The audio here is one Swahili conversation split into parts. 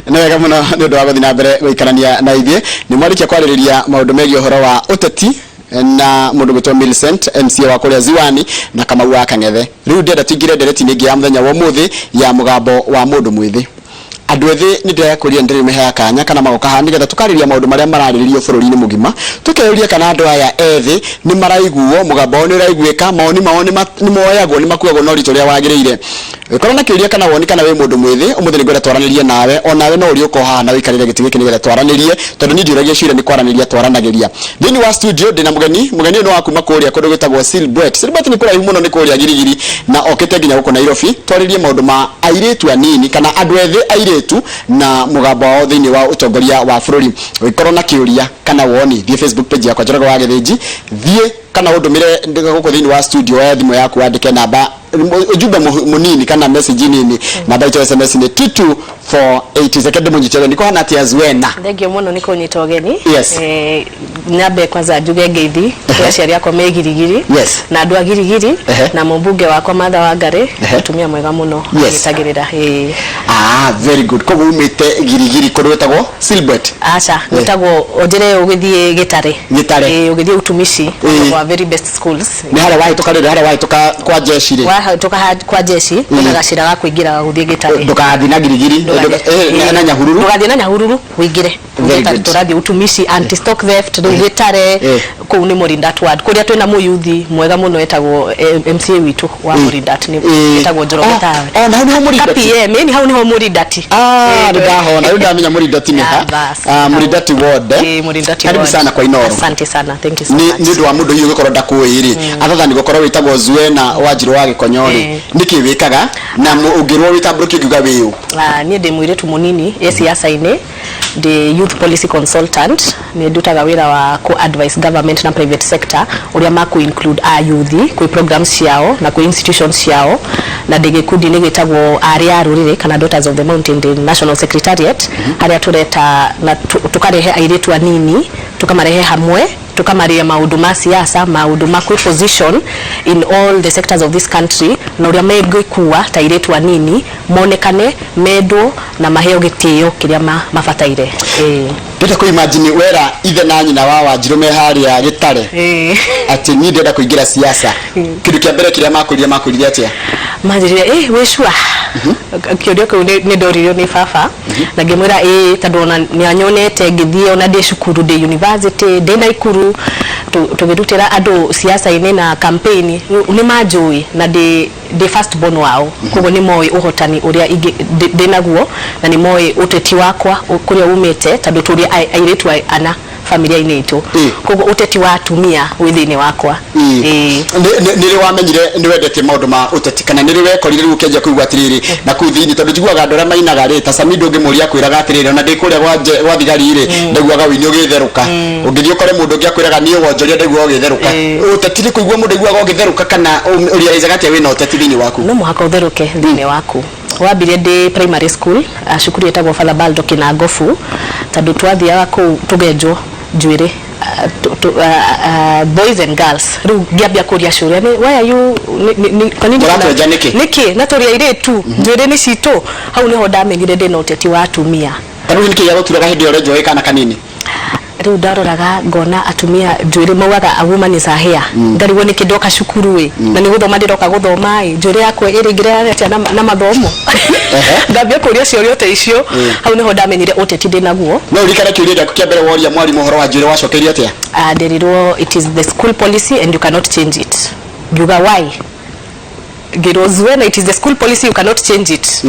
na wega muno nĩ ũndũ wa gũthiĩ na mbere gũikarania na ithuĩ nĩ mwarikia kwarĩrĩria maũndũ megiĩ ũhoro wa ũteti na mũndũ gwĩtwo Millicent MCA wa kũrĩa Ziwani na Kamau wa Kang'ethe. Rĩu ndĩrenda tũingĩre ndereti-inĩ ĩngĩ ya mũthenya wa ũmũthĩ ya mũgambo wa mũndũ mwĩthĩ. Andũ ethĩ nĩ ndĩrakũria ndĩrĩ meha kanya kana magoka haha nĩgetha tukarĩrĩria maũndũ marĩa mararĩrĩrio bũrũri-inĩ mũgima, tukeyũria kana andũ aya ethĩ nĩ maraiguo, mũgambo wao nĩ ũraiguĩka, mawoni mao nĩ moyagwo, nĩ makuagwo na ũritũ ũrĩa wagĩrĩire. Korwo na kĩũria kana woni kana wĩ mũndũ mwĩthĩ, ũmũthĩ nĩ ngwenda twaranĩrie nawe, o nawe no ũrĩ ũko haha na wĩikarĩre gĩtĩ gĩkĩ nĩgetha twaranĩrie, tondũ niĩ ndiũragia ciũria nĩ kwaranĩria twaranagĩria. Thĩinĩ wa studio ndĩna mũgeni ũyũ nĩ wa kuma kũrĩa kũndũ gwĩtagwo Silbwet. Silbwet nĩ kũraihu mũno nĩ kũrĩa Girigiri na okĩte nginya gũkũ Nairobi. Twarĩrie maũndũ ma airĩtu anini kana andũ ethĩ airĩtu na mũgambo wao thĩinĩ wa ũtongoria wa bũrũri. Wĩkorwo na kĩũria kana woni, thiĩ Facebook page yakwa Njoroge wa Gĩthĩnji, thiĩ kana ũndũmĩre gũkũ thĩinĩ wa studio ya thimũ yaku wandĩke namba ujumbe munini kana message nini namba ito SMS ni 22480 sekende munyitere niko hana tia Zuena. Thengio muno niko nyita ogeni. Yes. Nyabe kwanza njuge ngeithi kwa ciari yakwa me Girigiri. Yes. Na andũ a Girigiri na mũmbunge wakwa Martha Wangari atumia mwega muno agitagirira. Very good. Ko umite Girigiri kũndũ gwĩtagwo Silbwet. Acha gwĩtagwo onjere ũgĩthiĩ Gĩtare. Ũgĩthiĩ utumishi wa very best schools. Ni harĩa wahĩtũka rĩrĩ harĩa wahĩtũka kwa jeshi rĩ. Toka kwa jeshi kuna gacira ga kuingira guthie Gĩtare. Ndukathi na Girigiri na Nyahururu. Ndukathi na Nyahururu uingire. Turathi utumishi anti stock theft Gĩtare kuu ni Morindat ward. Kuria twina muyuthi mwega muno etagwo MCA witu wa Morindat ni etagwo Njoroge tawe. Na ni ho Morindat. PM ni hau ni ho Morindat. Ndahona rĩu ndamenya Morindat ni ha. Morindat ward. Morindat ward. Karibu sana kwa Inoro. Asante sana. Thank you so much. Ni ndu wa mundu uyu gũkorwo ndakuĩ rĩ. Athatha ni gũkorwo wĩtagwo Zuena wa Njirũ wa Gĩkonyori. Niki wĩkaga na ũngĩrwo wĩtambũrũkio ngiuga wĩũ. Niĩ ndĩ mũirĩtu mũnini siasa-inĩ, the youth policy consultant, ni ndutaga wĩra wa ku advise government na private sector uria maku include a youth ku programs ciao na ku institutions ciao, na ndĩgĩkundi nĩ gĩtagwo aria rũrĩrĩ kana Daughters of the Mountain, the National Secretariat, haria tureta na tukarehe airĩtu anini tukamarehe hamwe tukamaria maundu ma siasa, maundu ma position in all the sectors of this country, na uria megikuwa ta airĩtu anini monekane mendo na maheo gĩtĩo kĩrĩa mabataire. Ndĩrenda ku imagine wera ithe na nyina wa Wanjirũ me harĩa Gĩtare atĩ niĩ ndĩrenda kũingĩra siasa. Kĩndũ kĩa mbere kĩrĩa makũrire atĩa? Manjirire wĩcua kĩũria kĩu nĩ ndoririo nĩ baba na ngĩmwĩra tondũ ona nĩanyonete ngĩthiĩ ona ndĩ cukuru ndĩ university ndĩ Naikuru tũgĩrutĩra andũ siasa-inĩ na campaign nĩ manjũĩ na ndĩ first born wao, koguo nĩ moĩ ũhotani ũrĩa ndĩ naguo na nĩ moĩ ũteti wakwa kũrĩa umĩte tondũ tũrĩ airĩtu ana familia-inĩ itũ, koguo ũteti wa atumia wĩ thĩinĩ wakwa. Nĩrĩ wamenyire nĩ wendete maũndũ ma ũteti kana nĩrĩ wekorire rĩu ũkĩanjia kũigua atĩrĩrĩ na kũu thĩinĩ, tondũ njiguaga andũ arĩa mainaga rĩ ta Samido ũngĩmũria akwĩraga atĩrĩrĩ ona ndĩ kũrĩa gwa thigari rĩ ndaiguaga wĩini ũgĩtherũka, ũngĩthiĩ ũkore mũndũ ũngĩ akwĩraga niĩ wonjoria ndaiguaga ũgĩtherũka. Ũteti nĩ kũigua mũndũ aiguaga ũgĩtherũka kana ũrealizaga atĩ wĩna ũteti thĩinĩ waku? No mũhaka ũtherũke thĩinĩ waku. Wambire ndĩ primary school cukuru etagwo Father Baldo Kinangofu, tondũ twathiaga kũu tũgenjwo njuĩrĩ boys and girls. Rĩu ngĩambia kũria ciũria why are you niki na tũrĩ airĩtu njuĩrĩ nĩ citũ. Hau nĩho ndamenyire ndĩ na ũteti wa atumia. Rĩu nĩkĩ yagũturaga hĩndĩ ĩyo ũrenjwo kana kanini? Rĩu ndaroraga ngona atumia njuĩrĩ maugaga a woman is a hair. Ngarigwo nĩkĩ ndoka cukuru na nĩ gũthoma ndĩroka gũthoma njuĩrĩ yakwa ĩrĩngĩra atĩa na mathomo. Ngambia kũria ciũria ta icio. Hau nĩho ndamenyire ũteti ndĩ naguo. No ũrikana kĩũria gĩaku kĩa mbere woria mwarimũ ũhoro wa njuĩrĩ wacokeria atĩa? Nderirwo it is the school policy and you cannot change it. Ngiuga why? When it is the school policy you cannot change it.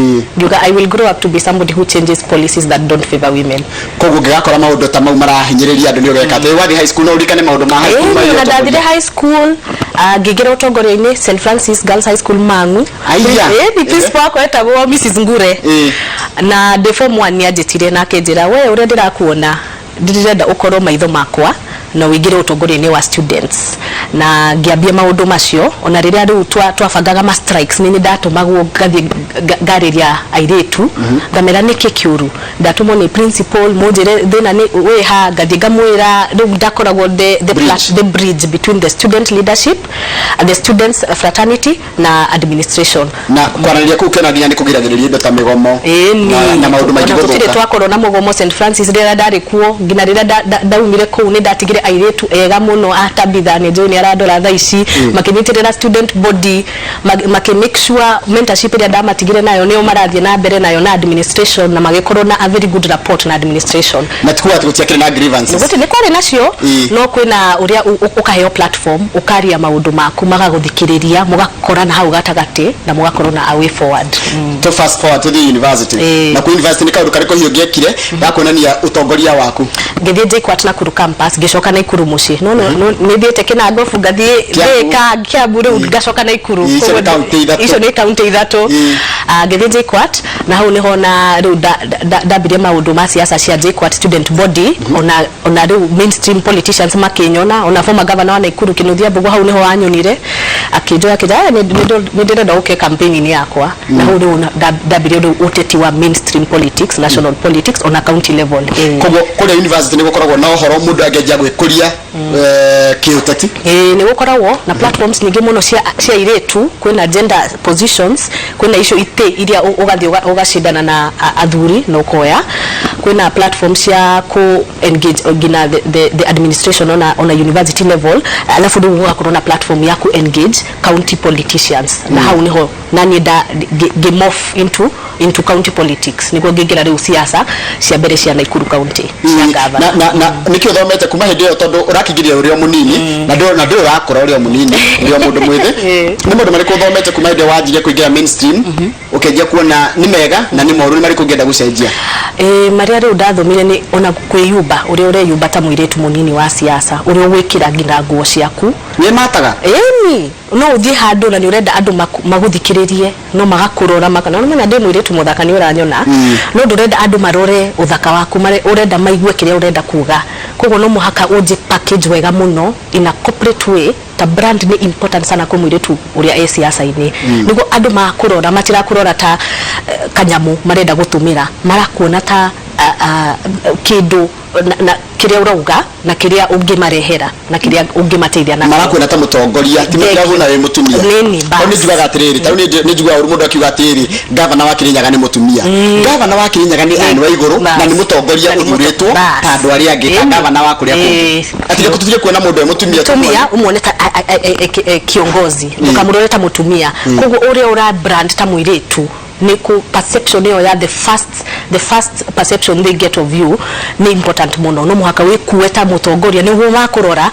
I will grow up to be somebody who changes policies that don't favor women. Koguo ngakora maundu ta mau marahinyĩrĩria andũ nĩ ũgeka atĩ wathi high school no ũrikane maundu ma high school mayo. Ndathire high school ngĩgera ũtongoria-inĩ St Francis Girls High School Mang'u. Ni principal wako etagwo Mrs Ngure na de form 1 nĩanjĩtire na akĩnjĩra we ũrĩa ndĩrakuona ndĩrenda ũkorwo maitho makwa na wigire utongoria-ini wa students na ngiambia maundu macio ona riria riu twabangaga ma strikes ni ndatumagwo ngariria airetu ngamera niki kiuru ndatumwo ni principal mujire thina ni we ha ngathi ngamwira riu ndakoragwo the bridge between the student leadership and the students fraternity na administration na kwaraniria ku kena nginya ni kugiragiriria indo ta migomo na maundu maingi guthuka twakorwo na mugomo St Francis rira ndari kuo ngina rira ndaumire ku ni ndatigire airetu ega muno atabitha ni njoni aradora tha ici makinyitirira student body make make sure mentorship ria ndamatigire nayo nio marathie na mbere nayo na administration na magikorwo na a very good rapport na administration na tukua gutiakire na grievances ni kwari nacio no kwina uria ukaheo platform ukaria maundu maku magaguthikiriria mugakora na hau gatagati na mugakorwo na a way forward to fast forward to the university na ku university ni kaundu kariko hiyo giekire gakonania utongoria waku ngithie JKUAT na Kuru campus ngicoka na Ikuru muci no ni thiete kina ngofu ngathie Thika Kiambu riu ngacoka na Ikuru icio ni county ithatu ngithie JKUAT na hau niho na riu ndambirie maundu ma siasa cia JKUAT student body ona riu mainstream politicians makinyona ona former governor wa Ikuru Kinuthia Mbugu hau niho anyonire akijoya kijaya ni ndirenda uke campaign ni yakwa na hau riu ndambirie riu uteti wa mainstream politics national politics on a county level kogo kule university ni gukoragwo na uhoro mundu ageja gwikuria kiuteti ni gukoragwo na platforms nyingi muno cia iretu kwina gender positions kwina issue ite iria ugathi ugashindana na athuri no koya kwina platforms cia ku engage gina the administration on a university level alafu ndio gukorwo na platform ya ku engage county politicians na hau niho nani da morph into county politics niko ngingira riu siasa cia mbere cia Nakuru county cia governor na nikio thomete kuma hindi yo tondu urakigiria urio munini na ndio urakora urio munini urio mundu mwithe ni mundu mariko thomete kuma hindi wanjire kuingira mainstream ukenja kuona ni mega na ni moru ni mariko ngenda gucenjia maria riu ndathomire ni ona kwiyumba uria ureyumba ta muiretu munini wa siasa uria gwikira nginya nguo ciaku ni mataga ni no uthie handu na ni urenda andu maguthikiririe no magakurora makana no mena ndi muiretu muthaka ni uranyona no ndurenda andu marore uthaka waku urenda maigue kiria urenda kuga koguo no muhaka uje package wega muno in a corporate way ta brand ni important sana kwa muiretu uria siasa-ini niguo andu makurora matira kurora ta kanyamu marenda gutumira marakuona ta kindu na kiria urauga na kiria ungimarehera na kiria ungimateithia na marakwena ta mutongoria timirago na we mutumia nini basi ni jugaga atiriri ta ni jugaga uri mundu akiuga atiri governor wa Kirinyaga ni mutumia governor wa Kirinyaga ni ani wa iguru na ni mutongoria uthuritwo ta andu aria angi ta governor wa kuria kungi atire kututhie kuona mundu mutumia umone ta kiongozi ukamurore ta mutumia koguo uria ura brand ta muiretu ni ku perception yo ya the first perception they get of you ni important muno no muhaka we kueta mutongoria ni huwa kurora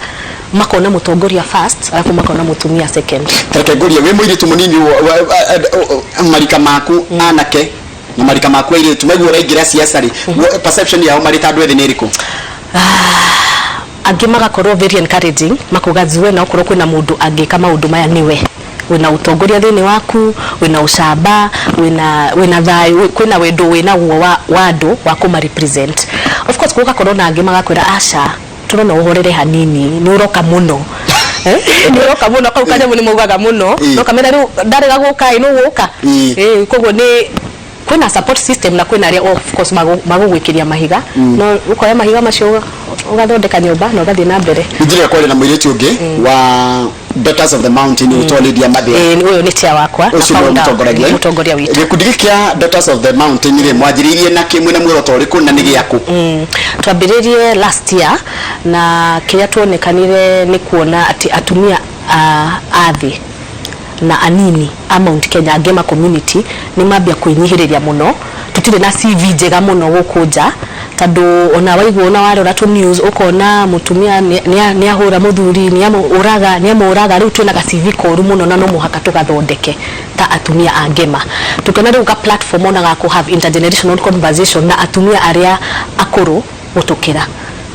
makona mutongoria first alafu makona mutumia second kategoria we muiretu munini marika maku anake na marika maku ile tumegura igira siasa ri perception yao marita ndwethe ni riko agimaga korwo very encouraging makugaziwe na okorwo kwina mundu angika maundu maya niwe wina utongoria thini waku wina ucamba wina thayu kwina wendo wina wa andu wa kuma represent of course kuka korona agimaga kwira aca turona uhorere hanini ni uroka muno ni uroka muno kwa kanya ni mugaga muno no kamera ru ndarega guka ino guka koguo ni kwina support system na kwina ria of course magugwikiria mahiga no ukoya mahiga macio ugathondeka nyumba no gathi na mbere njira kwa na mwiritu ungi wa Daughters of the Mountain utolidia mathia uyo ni tia wakwa na mutongoria witu gikudigikia Daughters of the Mountain ri mwajiririe na kimwe na mwiro toriku na nigi yaku twambiririe last year na kiria tuonekanire ni kuona ati atumia athi na anini Mount Kenya Ngema community ni mambia kuinyihiriria muno tutire na CV njega muno gukunja tando ona waigu ona warora tu news ukona mutumia ni ahura muthuri ni amuraga riu twina ga CV koru muno na no muhaka tugathondeke ta atumia a Ngema tukena riu ga platform ona ga ku have intergenerational conversation na atumia aria akuru gutukira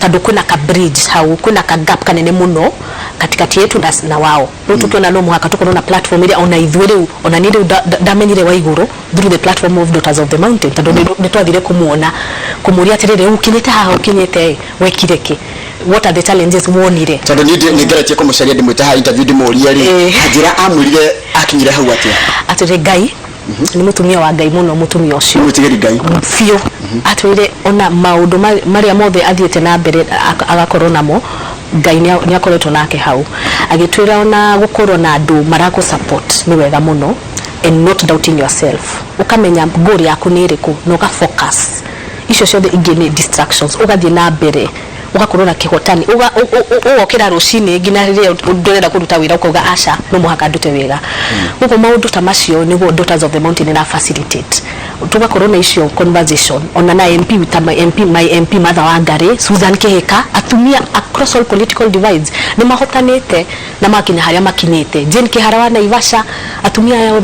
tando kuna ka bridge hau kuna ka gap kanene muno katikati yetu na wao rĩu tukiona no muhaka tukorwo na platform ile ona ithuĩ ona nire ndamenyire wa iguru through the platform of Daughters of the Mountain tando nĩ twathire kumuona kumuria atiriri ukinyite haha ukinyite wekire ki what are the challenges wonire tando nĩ ngeretie kumucaria ndimwite ha interview ndimuria ri njira amurire akinyire hau atire Ngai ni mutumia wa Ngai muno mutumia ucio mutigeri Ngai fio atwire ona maundu maria mothe athiete na mbere agakorwo namo Ngai ni akoretwo nake hau agitwira ona gukorwo na andu marako support ni wega muno and not doubting yourself ukamenya goal yaku ni iriku no ka focus icio ciothe ingi ni distractions ugathie na mbere ugakorwo na kihotani ugokira rucini ngina riria ndurenda kuruta wira ukauga aca no muhaka ndute wega ugo maundu ta macio niguo Daughters of the Mountain na facilitate tugakorwo na icio conversation ona na MP with my MP Mother Wangari Susan Kihika atumia across all political divides ni mahotanite na makinya haria makinyite Jane Kihara wa Naivasha atumia yao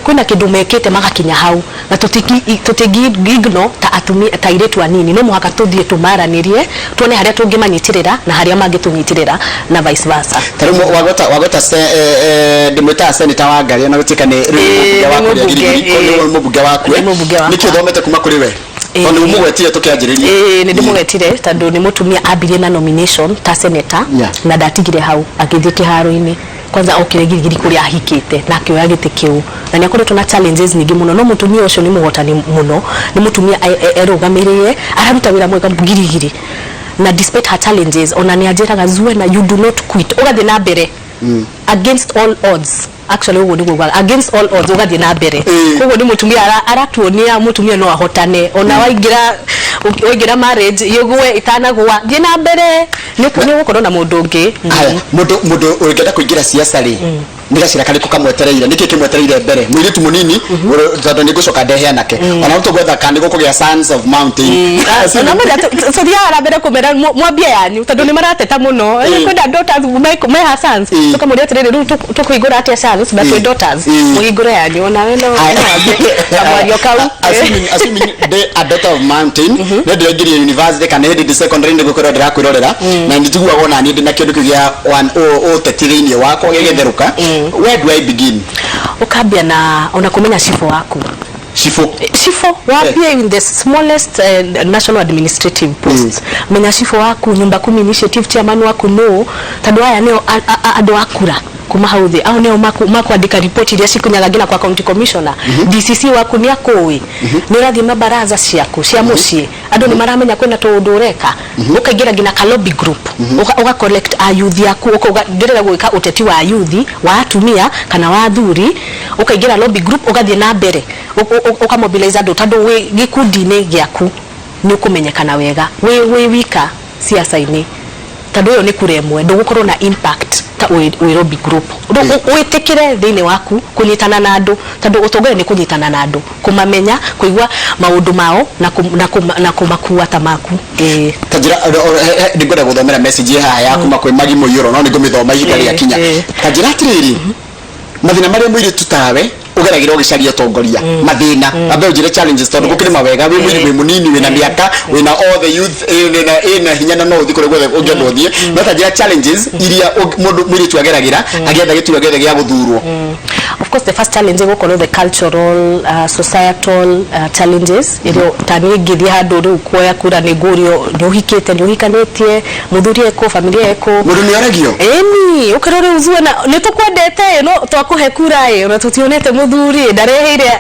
kwina kindu mekete magakinya hau na tutigigno ta atumia ta iretu anini no muhaka tuthie tumaranirie tuone haria tungimanyitirira na haria mangitunyitirira na vice versa tarumo wagota ndimwita Senator Wangari na gutika ni mubunge waku niki thomete kuma kuri we Tondũ mugwetire tukianjiriria ni ndimugwetire tondu ni mutumia ambirie na nomination ta senator na ndatigire hau agithie kiharo-ini kwanza okire girigiri kuri ahikite na akioya gite kiu na ni akoretwo na challenges nyingi muno no mutumia ucio ni muhotani muno ni mutumia erugamirie araruta wira mwega girigiri na despite her challenges ona ni ajiraga Zuena you do not quit ugathie na mbere against all odds actually ugo ni gwa against all odds ugathie na mbere koguo ni mutumia aratuonia mutumia no ahotane ona waigira marriage yogwe itanagwa thie na mbere ni gukorwo na mundu ungi mundu urigenda kuingira siasa ri nigacira kari kukamwetereire niki kimwetereire mbere mwiritu munini tondu ni gucoka ndehe nake ona mtu gwetha kandi gukugia Sons of Mountain ona muda so dia ara mbere kumera mwambia yanyu tondu ni marateta muno kwenda Daughters me ha Sons tukamuria atiriri ru tukuigura atia Sons na Daughters muigura yanyu ona we no amwario kau assuming the Daughter of Mountain ne ndingiri university kana ndi secondary ndi gukorwo ndirakwirorera na ndijigua wona ni ndina kindu kigia o tetiriini wako gegetheruka where do I begin ukambia na unakumenya shifo wako shifo wapia in the smallest national administrative posts menya shifo wako nyumba 10 initiative chairman wako no tondu aya neo ando akura kuma hauthe au neo makwandika report iria cikunyaga ngina kwa county commissioner DCC waku ni akowi ni rathi mabaraza ciaku cia mucii andu ni maramenya kwena tundu ureka ukaingira ngina ka lobby group uga collect a youth yaku uga ndirira gwika uteti wa youth wa atumia kana wa athuri ukaingira lobby group ugathie na mbere uka mobilize andu tondu wi gikundi-ini giaku ni ukumenyekana wega wi wika siasa-ini tondu uyo ni kuremwe ndugukorwo na impact ta wi lobby group witikire thiini waku kunyitana na andu tondu utongore ni kunyitana na andu kumamenya kuigwa maundu mao na kumakua ta maku tajira ndigwenda guthomera message haha yaku makwe magi muyuro no ningumithoma ihinda ria kinya tajira atiriri mathina maria mwiri tutawe ugeragira ugicaria tongoria mathina ambe ujire challenges tondu gukiri mawega wi mwiri munini wina miaka wina all the youth ina hinya na no uthi kure gwethe ungendo uthie no tajira challenges iria mundu mwiri twageragira agietha gitu agietha gia guthurwo of course the first challenge is the cultural societal challenges irio tani ngithie handu ru kuoya kura ni ngurio ni uhikite ni uhikanetie muthuri eko familia eko mundu ni aragio eni ukarore Zuena ni tukwendete no twakuhe kura na tutionete muthuri ndareheire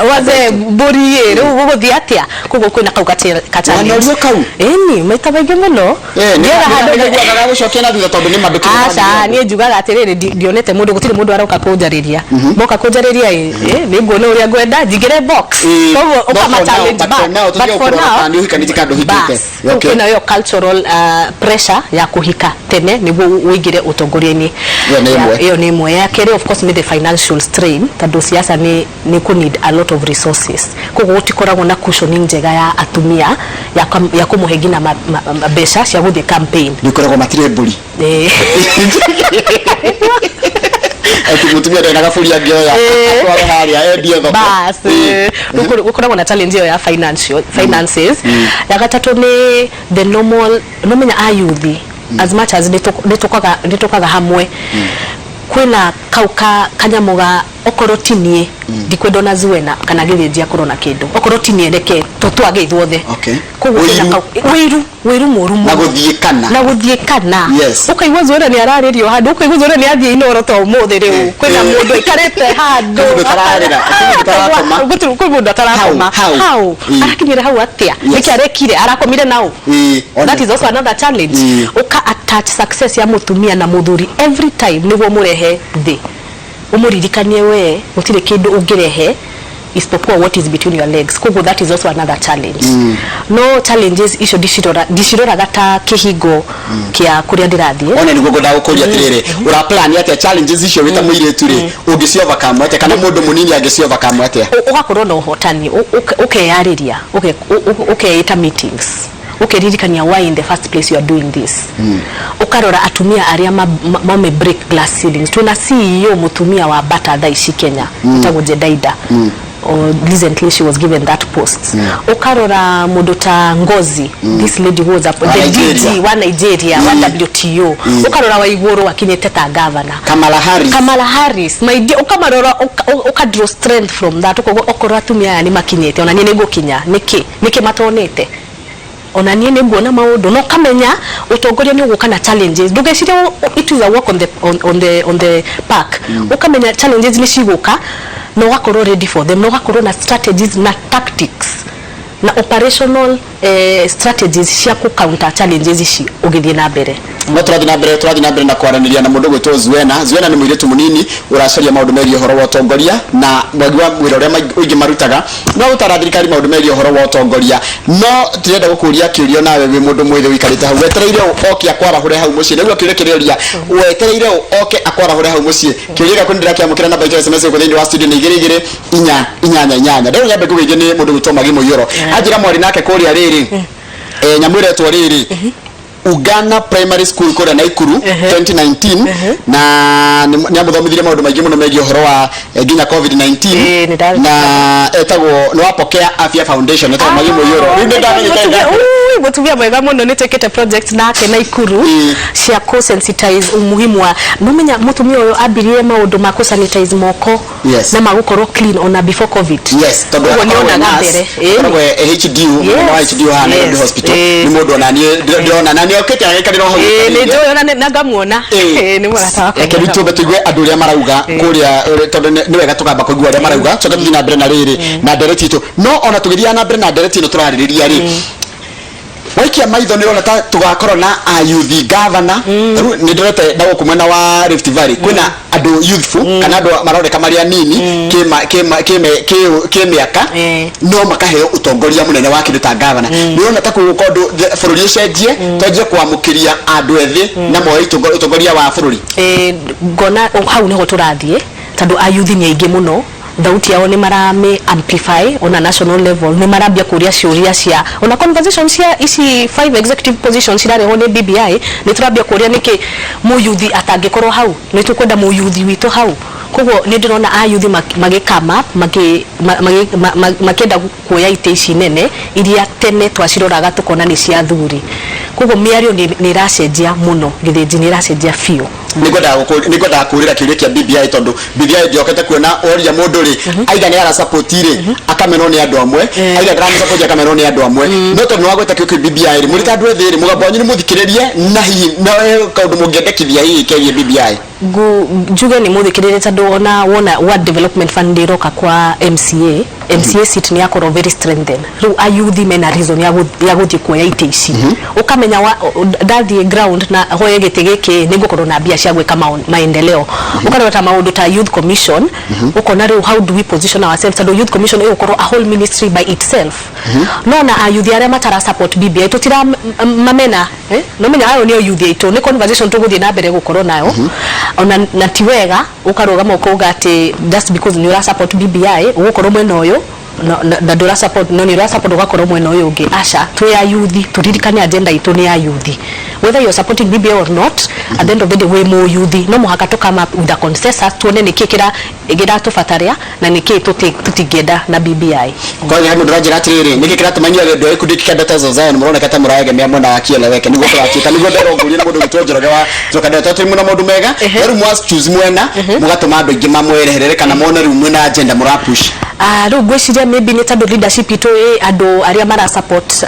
waze mburi ru guguthia atia kugo kwina kau kachani eni maita baige muno ngira handu gwagaga gucokia na thutha tondu ni mandukire aca ni njugaga atiriri ndionete mundu gutiri mundu aroka kunjariria moka kunjariria ni nguona uria ngwenda njigire box koguo ukama challenge but for now ni uhikanite kandu hikite kuna yo cultural pressure ya kuhika tene niguo uigire utongoria-ini iyo ni imwe ya keri of course ni the financial strain tondu siasa ni ku need a lot of resources koguo utikoragwo na cushion njega ya atumia ya kumuhe ngina mbeca cia guthie campaign nikoragwo matire mburi ati mutumia ndena gafuria ngioya kwa haria endie thoko bas uko na challenge ya finances ya gatatu ni the normal no menya ayuthi as much as nitokaga hamwe kwina kauka kanyamuga okorotinie ndikwendo na Zuena kana githia korona kindu okorotinie reke tutwage ithuothe wiru murumu na guthiekana ukaigwa Zuena ni araririo handu ukaigwa Zuena ni athie inoro to muthe riu kwina mundu ikarete handu gutu mundu atarakoma how arakinyira hau atia niki arekire arakomire nao that is also another challenge uka attach success ya mutumia na muthuri every time niguo murehe thi umuririkanie we mutire kindu ungirehe isipokuwa what is between your legs kugo that is also another challenge no challenges isho dishirora gata kihigo kia kuria ndirathie ona ni gogo dawo kuria tirire ura plan ate challenges isho wita muire turi ungisiova kamwe ate kana mundu munini angisiova kamwe ate ugakorwo no hotani ukeyariria ukeita meetings ukeririkania why in the first place you are doing this ukarora atumia aria mame break glass ceilings tuna CEO mutumia wa Bata Thaici Kenya itago Jedaida recently she was given that post ukarora mundu ta Ngozi this lady was up the DG wa Nigeria wa WTO ukarora wa iguru akinyete ta governor Kamala Harris my dear ukamarora ukadraw strength from that ukorora atumia ni makinyete ona ni gukinya niki matonete ona nie ne nguona maundu no kamenya utongoria ni uguka na challenges ndugecire it is a work on the park ukamenya challenges ni ciguka no wakorwo ready for them no wakorwo na strategies na tactics na operational strategies cia ku counter challenges ici ugithie na mbere no turathi na mbere na kwaraniria na mundu gwitwo Zuena ni muiritu munini uracaria maundu merie horo wa utongoria na mwagwa wira uria uingi marutaga no utarathirikari maundu merie horo wa utongoria no tirenda gukuria kiurio nawe wi mundu mwithe wikarite hau wetereire oke akwara hure hau mucii niguo kiuria wetereire oke akwara hure hau mucii kiuria kwendera kiamukira namba ya SMS ku thini wa studio ni 22 ndio nyambe kuwige ni mundu gwitwo Magi Muiyoro ajira mwari nake kuria riri nyamwire to riri Uganda Primary School kore Naikuru 2019 na ni amuthomithirie maundu maingi muno megie horo wa ginya COVID-19 na etagwo no apokea Afya Foundation etagwo Magi Muiyoro rinde ndamenyete mutumia mwega muno nitekete project nake Naikuru cia ku sensitize umuhimu wa numenya mutumia uyo abirie maundu ma ku sanitize moko na magukorwo clean ona before COVID togo ni ona ngambere HDU no HDU hana hospital ni mundu ona ni ndona nani okete agekarira ho ni ndio na ngamuona ni murata wako eke bitube tuigwe andu ria marauga kuria tondu ni wega tukamba kuigwa ria marauga coka tuthi na mbere na riri na ndereti itu no ona tugithia na mbere na ndereti ino turaririria ri waikia maitho ni rona ta tugakorwo na youth governor ni ndirete dawo kumwena wa Rift Valley kwina andu youthful kana andu maroreka maria nini kemiaka no makaheo utongoria munene wa kindu ta governor ni rona ta kundu bururi ucenjie tonje kwamukiria andu ethi na moyo utongoria wa bururi ngona hau niho turathie tondu ayuthi ni aingi muno thauti yao ni marame amplify on a national level ni marambia kuria ciuria cia ona conversations cia isi 5 executive positions irare ho ni BBI ni turambia kuria niki muyuthi atangikorwo hau ni tukwenda muyuthi wito hau kogo ni ndirona ayuthi magikama makenda kuoya ite ici nene iria tene twaciroraga tukona ni cia thuri kogo miario ni racenjia muno githinji ni racenjia fio nigoda kurira kiuria kia BBI tondu BBI ndiokete kuona oria mundu ri aida ni ara support ri akameno ni andu amwe aida ndara support akameno ni andu amwe no tondu wagweta kiuki BBI ri muri tandu ethiri mugambo wanyu ni muthikiririe na hihi na kaundu mungiendekithia hihi kegie BBI njuge ni muthikiririe tondu wona World Development Fund iroka kwa MCA seat ni yakoro very strengthened riu ayuthi mena reason ya guthie kuoya ite ici ukamenya dathi ground na hoye gite giki ningukorwo na bia cia gwika maendeleo ukarota maundu ta youth commission ukona riu how do we position ourselves tondu youth commission igukorwo a whole ministry by itself no na ayuthi aria matara support BBI tutira mamena no menya ayo ni youth ito ni conversation tuguthie na mbere gukorwo nayo ona na tiwega ukarugama ukuga ati just because ni ura support BBI ugukorwo mwena uyu na ndura support no ni support ugakorwo mwena uyu ungi acha twi ya youth turirikane agenda itu ni ya youth whether you're supporting BBI or not at the end of the day we mo youth no muhaka to come up with the consensus tuone ni kikira igira tufataria na ni kitu tutigenda na BBI kwa hiyo ndio ndiragira atiriri ni kikira tumanyira ndio ikudikika data zo zayo murona kata murayege mya mwenda akieleweke niguo twakita niguo nderonguri ni mundu gitwonjeraga wa zoka data turi muna mundu mega rero mwas choose mwena mugatuma andu ingi mamwereherere kana mona ru mwena agenda murapush ro gwiciria maybe ni tando leadership ito andu aria mara support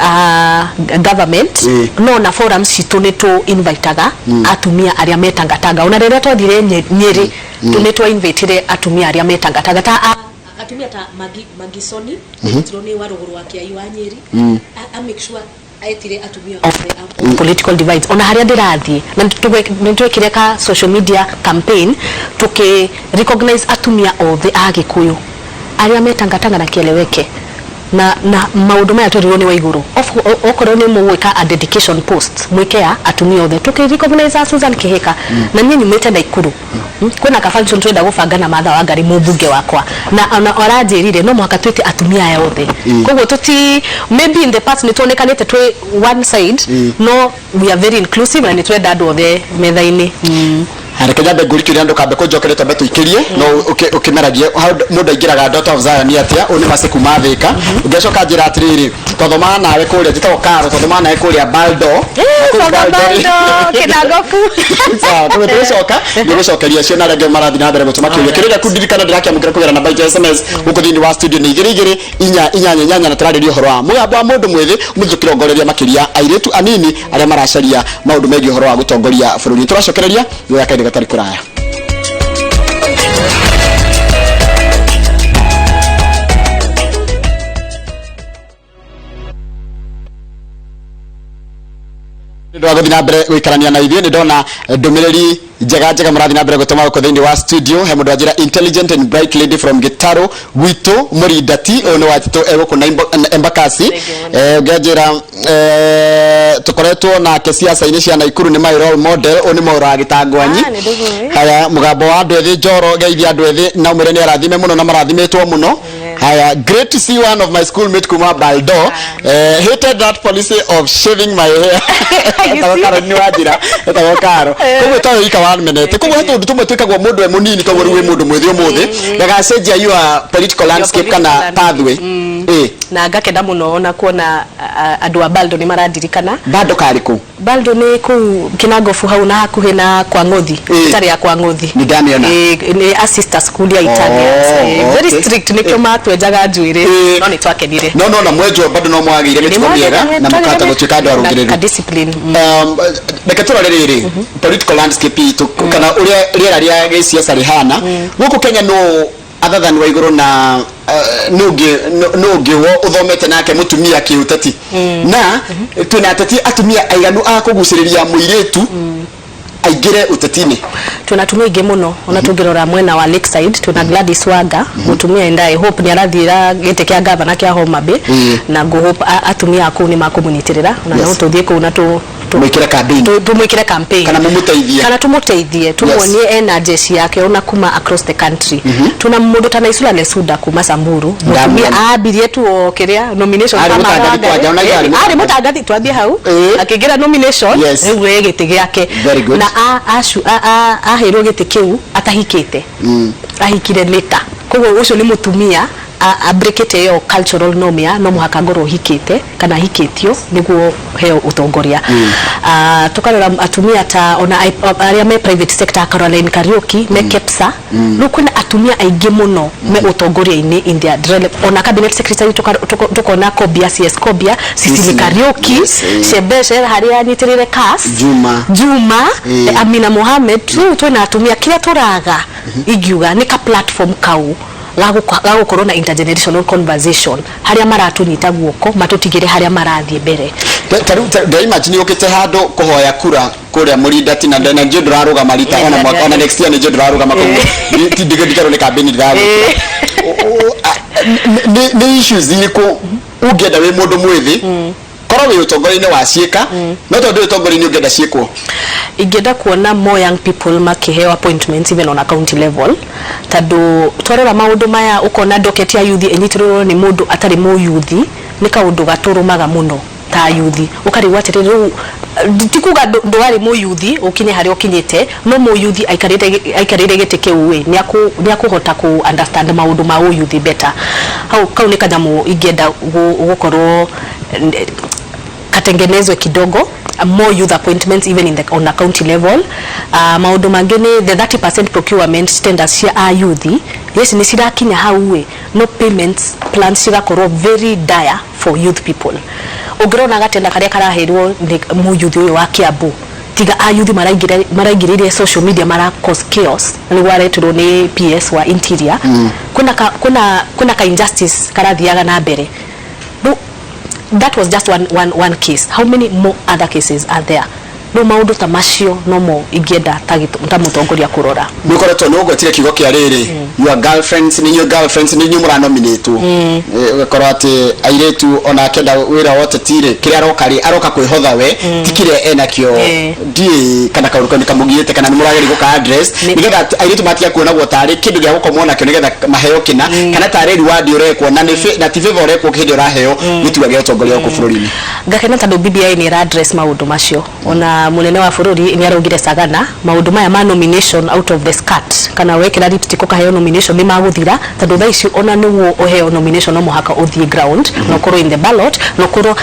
government no na forums citu ni tu invitaga atumia aria metangatanga ona rere twathire Nyeri tunetwa invitire atumia aria metangatanga ta atumia ta Magisoni turone wa ruguru wa Kiai wa Nyeri a make sure aitire atumia political divides ona haria ndirathie na nitwekire ka social media campaign tuki recognize atumia othe Agikuyu aria metangatanga na kieleweke na maundu maya turirwo ni wa iguru okorwo ni muweka a dedication post mwekea atumia othe tuki recognize Susan Kihika na nyinyi mwete na Ikuru kuna ka function twenda gubanga na Martha Wangari mubunge wakwa na oranjirire no mwaka twite atumia yothe koguo tuti maybe in the past ni tuonekanite twi one side no we are very inclusive na ni twenda andu othe methaini hareke jambe ngurikiri andu kambe kunjokerete betu ikirie no ukimeragie mundu aingiraga Daughter of Zion ni atia oni masiku mathika ungecoka njira atiriri tothoma nawe kuria njitao karo tothoma nawe kuria Baldo kinagoku sawa tume tucoka nigucokeria cio na rege marathi na mbere gutuma kiuria kirira kundirikana ndirakiamukira kugera na by SMS uko thini wa studio ni igiri inya na turaririo horo wa mugabo wa mundu mwithi muthukirongorerĩa makiria airetu anini aria maracaria maundu megi horo wa gutongoria bururi turacokereria yoya gatari kuraya ndio gathina mbere wikarania na ithuĩ nĩ ndona ndũmĩrĩri njega murathi na mbere gutuma uko thĩinĩ wa studio he mũndũ ajira intelligent and bright lady from Gitaro Gwitũ Mũrindati one watito egũkũna Embakasi ngajira tukoretwo na siasa-inĩ cia Naikuru nĩ my role model one maũra gitangwanyi haya mugambo wa andũ ethĩ Njoro geithia andũ ethĩ na umire nĩ arathime mũno na marathimetwo mũno haya great to see one of my schoolmate kuma Baldo hated that policy of shaving my hair etagokaro ni wajira etagokaro koguo tayo ika wa menete koguo hetu ndutume twikagwo mundu munini koguo riwe mundu mwithi umuthi daga cenjia your political landscape kana pathway na ngakenda muno ona kuona andu a Baldo ni maradirikana Baldo kariku Baldo ni ku Kinagofu hau na hakuhi na kwa Ngothi tari ya kwa Ngothi ni damiona ni assistant school ya Italians very strict nikyo matwejaga njuire no ni twakenire no na mwejo bado no mwagire mituko miega na mukata gutwika andu arungireru discipline Bekatura riri political landscape itu kana uria riera ria gisiasa rihana guku Kenya no other than Waiguru na nugi wo uthomete nake mutumia kiutati na tuna atati atumia aiganu akuguciriria muiretu aigire utatini tunatumia ingi muno ona tungirora mwena wa Lakeside tuna Gladys Wanga mutumia endae hope ni arathira gite kia governor kia Homa Bay na go hope atumia aku ni makomunitirira na no tuthie ku na tumwikire campaign kana tumuteithie tumuonie energy yake ona kuma across the country tuna mundu ta Naisula Lesuda kuma Samburu mutumia abirie tu okiria nomination kama ari mutangathi twathie hau akigira nomination ewe gite giake na ahirwo gite kiu atahikite ahikire later koguo ucio ni mutumia abrekete yo cultural nomia no muhaka ngoro hikite kana hikitio niguo heo utongoria tukarora atumia ta ona aria me private sector Caroline Kariuki me Kepsa rukuna atumia aingi muno me utongoria ini India ona cabinet secretary tukona Kobia CS Kobia Sisili Kariuki Shebeshe haria nyitirire Kas Juma Amina Mohamed twina atumia kila turaga igiuga ni ka platform kau gago corona intergenerational conversation haria maratunyita guoko matutigire haria marathie mbere da imagine ukite hando kuhoya kura kuria Mũrindati na ndena nje nduraruga marita ona next year nje nduraruga makogo tidigedikaro ne campaign ndiraruga ni issues iriko ugenda we mundu mwithi wi utongori-ini wa ciika no tondu utongori-ini ungenda ciikwo ingenda kuona more young people makiheo appointments even on a county level tadu twarora maundu maya ukona docket ya youth enyitirwo ni mundu atari mu youth ni kaundu gaturumaga muno ta youth ukarigwa atiri riu tikuga ndwari mu youth ukinye hari ukinyite no mu youth aikarire gite kiuwe ni akuhota ku understand maundu ma youth better hau kaunika nyamu ingenda gukorwo katengenezwe kidogo more youth appointments even on a county level. Maundu mangine the 30% procurement tenders cia a youth yes ni sirakinya hauwe no payments plans cigakorwo very dire for youth people. Ugirona gatenda karia karaherwo mu youth uyu wa Kiambu tiga a youth maraingirire social media mara cause chaos ni waretirwo ni PS wa interior kuna ka injustice karathiaga na mbere. That was just one case. How many more other cases are there? No maundu ta macio no mo igenda ta mutongoria kurora. Nikoretwo no gwetire kigo kia riri your girlfriends ni nyumura nominate. Ugakorwo ati airetu ona kenda wira wote tire kire aroka kwihotha we tikire enakio die kana karuko ni kamugiyete kana nimurageri guka address nigetha airetu matia kuona gutari kindu gia gukomwo nakio nigetha maheo kina kana tare reward urekwo na ti favor urekwo kindi uraheo nituage utongoria ku bururi-ini. Gakena tando BBI ni address maundu macio ona munene wa bururi ni arongire Sagana maundu maya ma nomination out of the skirt kana wekera lipstick ukaheo nomination ni maguthira tondu tha ici ona niwo uheo nomination no muhaka uthie ground no korwo in the ballot no korwo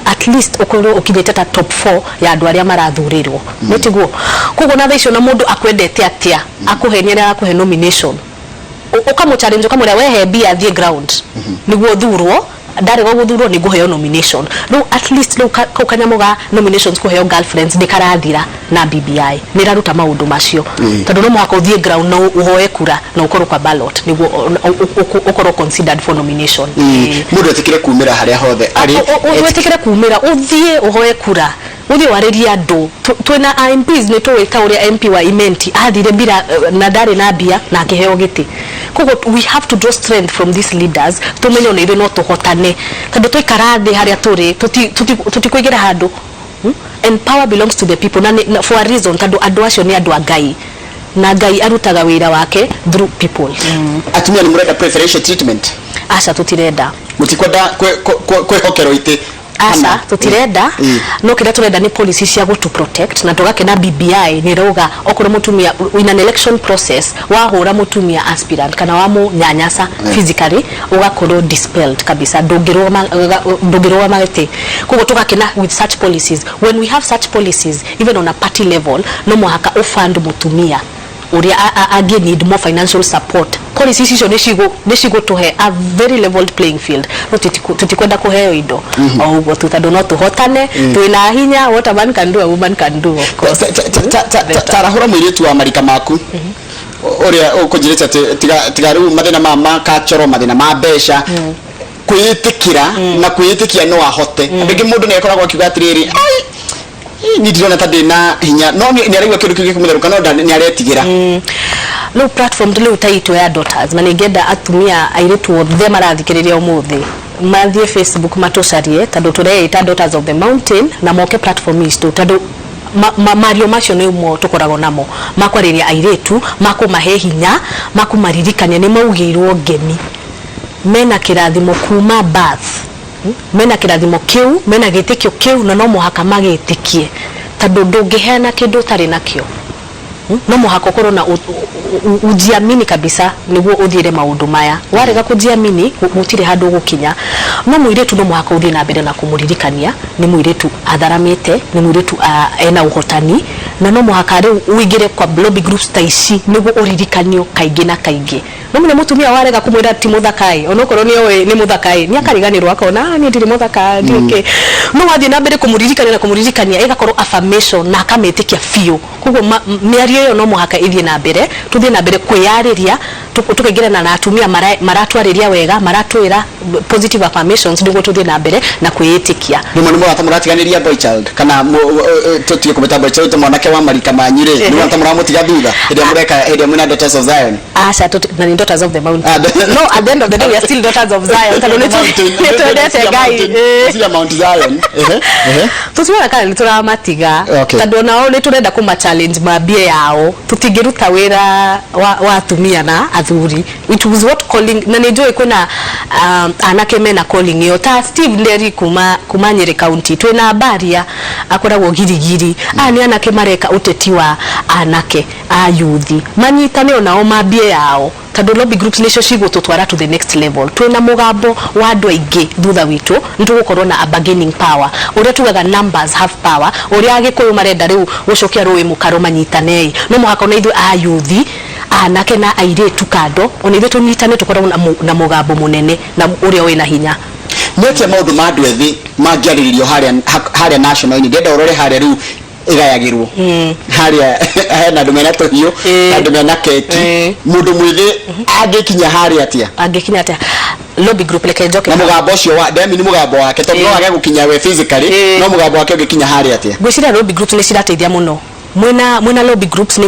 at least ukorwo ukinyete ta top 4 ya andu aria marathurirwo nitiguo kugo na tha ici ona mundu akwendete atia akuhenyera akuhe nomination ukamu challenge ukamura wehe bia thie ground niguo thurwo ndari guthurwo ni guheo nomination no at least no kanyamuga nominations kuheo girlfriends nikarathira na BBI niraruta maundu macio tondu no mwaka uthie ground no uhoe kura na ukorwo kwa ballot niguo ukorwo considered for nomination mundu etikire kumira haria hothe ari etikire kumira uthie uhoe kura uthie wariria andu twina MPs ni tuwika uria MP wa Imenti athire bila na ndari na bia na kiheo giti kugo we have to draw strength from these leaders tumenye ona ire no tuhotane tondu twikarathi haria turi tutikuigira handu and power belongs to the people na for a reason tondu andu acio ni andu a Ngai na Ngai arutaga wira wake through people. Atumia ni murenda preferential treatment aca tutirenda mutikwenda kwehokero ite asa tutirenda no kira turenda ni policy cia go to protect na tugakena BBI ni roga okoro mutumia in an election process wa hura mutumia aspirant kana wa mu nyanyasa physically ugakorwo dispelled kabisa ndogirwa magete kugo tugakena with such policies. When we have such policies even on a party level no muhaka ufund mutumia uria again need more financial support. Policies icio nishigo tuhe a very leveled playing field no tutikwenda kuheo indo au ugo tutado no tuhotane twina hinya what a man can do a woman can do of course. Tarahura mwiritu wa marika maku uria ukujirite tiga riu mathina mama kachoro mathina ma besha kuyitikira na kuyitikia no ahote ndingi mundu ni akoragwo akiuga atiriri ni dirona tadina hinya no ni arigwa kindu kingi kumutheruka no ni aretigira no platform ndile utaitwa ya daughters na nigenda atumia airetu othe marathikiriria umuthi mathie Facebook matocarie tondu tureita Daughters of the Mountain na moke platform isto tondu mario macio ni mo tukoragwo namo makwariria airetu makumahe hinya makumaririkania ni maugirwo ngemi mena kirathimo kuma birth mena kirathimo kiu mena gitikio kiu na no muhaka magitikie tondu ndungiheana kindu tari nakio no muhaka ukorwo na ujiamini kabisa niguo uthire maundu maya warega kujiamini mutire handu gukinya no muiretu no muhaka uthie na mbere na kumuririkania ni muiretu atharamite ni muiretu ena uhotani na no muhaka riu uigire kwa lobby groups ta ici niguo uririkanio kaingi na kaingi no mune mutumia warega kumwira ti muthakai onokorwo ni owe ni muthakai ni akariganirwo akona ni ndiri muthaka ndike no wathie na mbere kumuririkania igakorwo affirmation na akametikia fio kugo miario yo no muhaka ithie na mbere tuthie na mbere kwiyariria tukegera na atumia maratwariria wega maratwira positive affirmations niguo tuthie na mbere na kwiyitikia ni mwana tamuratiganiria boy child kana tutie kubeta boy child mwanake wa marika manyire ni mwana tamuramutia thutha hĩndĩ mureka hĩndĩ mwina Daughters of Zion na ni Daughters of the Mountain no at the end of the day we are still Daughters of Zion tano nitwendete Ngai sia Mount Zion tusiona kana nituramatiga tando nao niturenda kuma challenge mabie yao tutingiruta wira wa atumia na athuri which was what calling na nijoi kuna anake mena calling yo ta Steve Nderi kuma Nyeri County twina baria akoragwo girigiri ni anake mareka uteti wa anake a youth manyitane onao mabie yao tando lobby groups nicio cigututwara to the next level twina mugambo wa andu aingi thutha witu nitugukorwo na a bargaining power uria tugaga numbers have power uria agikuyu marenda riu gucokia ruwi mukaro manyitanei no muhaka na ithu a youth anake na airetu kando ona ithu tunyitane tukorwo na mugambo munene na uria wina hinya nete maundu ma andu ethi mangiariririo haria national ni ndenda urore haria riu igayagirwo haria hena andu mena tohio andu mena keki mundu mwithi angikinya haria atia lobby group like njoke na mugambo ucio wa demi ni mugambo wake to no age gukinya we physically no mugambo wake ugikinya haria atia gwicira lobby groups ni cirateithia muno mwena lobby groups ni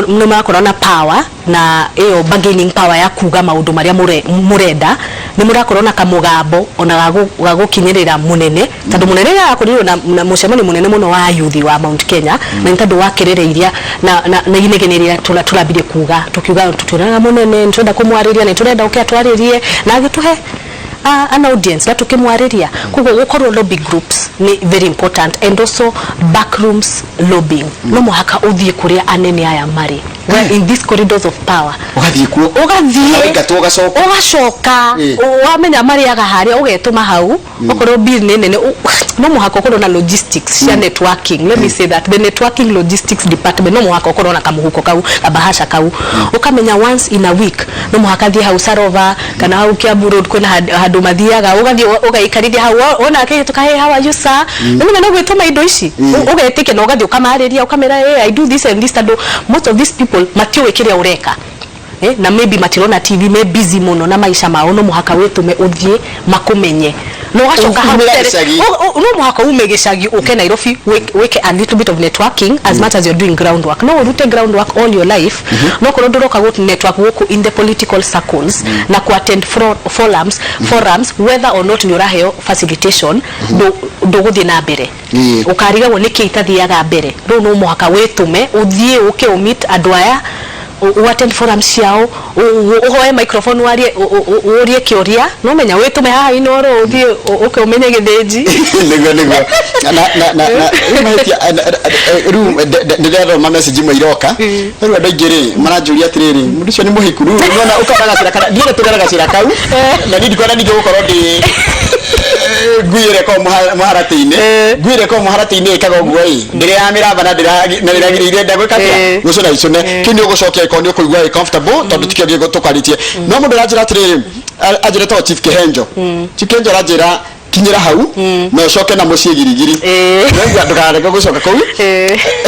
murakorana na power na iyo bargaining power ya kuga maundu maria murenda ni murakorana kamugambo ona gagukinyirira munene tando munene yakorirwo na mucemani munene muno wa youth wa Mount Kenya na ntando wakirereiria na inegeneria turabire kuga tukiuga tuturana munene ntwenda kumwariria na turenda ukiatwaririe na agituhe an audience na tukimwariria kugo gukorwo lobby groups ni very important and also backrooms lobbying no muhaka uthie kuria anene aya mari in these corridors of power ugathie kuo ugacoka wamenya mari aga haria ugetuma hau ukorwo bill nene no muhaka ukorwo na logistics cia networking let me say that the networking logistics department no muhaka ukorwo na kamuhuko kau kabahasha kau ukamenya once in a week no muhaka thie hau Sarova kana hau Kiambu Road kwena handu mathiaga ugathie ugaikariria hau ona akihituka hey how are you sir no no gwituma indo ici ugetike no ugathie ukamariria ukamera hey I do this and this and most of these people matiwe kiria ureka na maybe matirona TV me busy muno na maisha mao no muhaka wetume uthie makumenye no gacoka hau no muhaka umegecagi uke Nairobi weke a little bit of networking as much as you're doing groundwork no urute groundwork all your life no ko ndoroka go network woko in the political circles na ku attend forums whether or not nyoraheo facilitation do guthie na mbere ukariga wo niki itathiaga mbere no muhaka wetume uthie uke meet adwaya attend forums ciao uhoe microphone warie urie kioria no menya wetume haha inoro uthie uke umenye githinji nigo na ru ndero ma message mo iroka ru andu ingiri maranjuria atiriri mundu cio ni muhiku ru nona ukaraga cira kana ndiye tukaraga cira kau na ndi kwenda ninge gukorwo ndi gwire ko muharati-ini ikaga guo ndire ya miramba na ndiragirire ndagwikatia gucuna icune kini ugucokia ikondi ukuigua comfortable tondu tikigie tukaritie no mundu arajira atiriri ajire to Chief Kihenjo arajira kinyira hau no coke na mucie girigiri ndio ndukareke gucoka kuu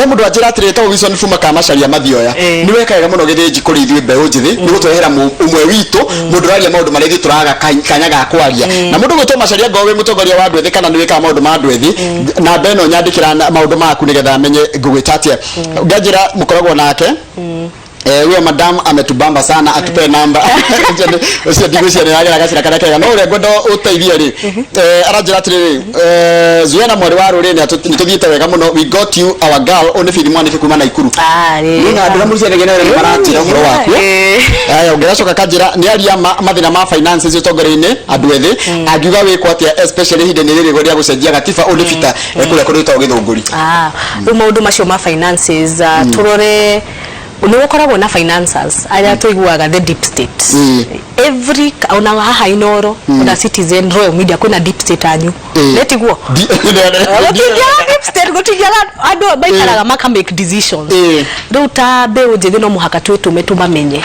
mundu ajira atiriri to Wilson Fuma kamacaria mathioya ni wekaga muno githinji kuri ithuĩ mbeũ njithi ni gutwehera umwe witu mundu raria maundu maria turaga kanyaga kwaria na mundu gwitwo macaria ngowe mutongoria wa ndwethi kana ni weka maundu ma ndwethi na beno nyandikira maundu maku nigetha amenye ngugwitatia ngajira mukoragwo nake huyo madam ametubamba sana atupe namba usia digusha ni agira gacira kana kega no ure ngondo uteithia ri arajira atiri Zuena mwari wa ruri ni tuthiite wega muno we got you our girl on film one kuma na Ikuru nina ndira muri cia ngene ni maratira horo waku aya ngiracoka kanjira ni aria mathina ma finances utongorine andu ethi angiuga wiko atia especially hinde ni riri goria gucenjia gatiba ulifita kule kuruta ugithunguri maundu macio ma finances turore unokoragwo na financiers aya tuiguaga the deep state every ona haha inoro na Citizen Royal Media kuna deep state anyu letiguo deep state gotigaga andu baikaraga maka make decisions ruta be ujithe no muhaka twetume tumamenye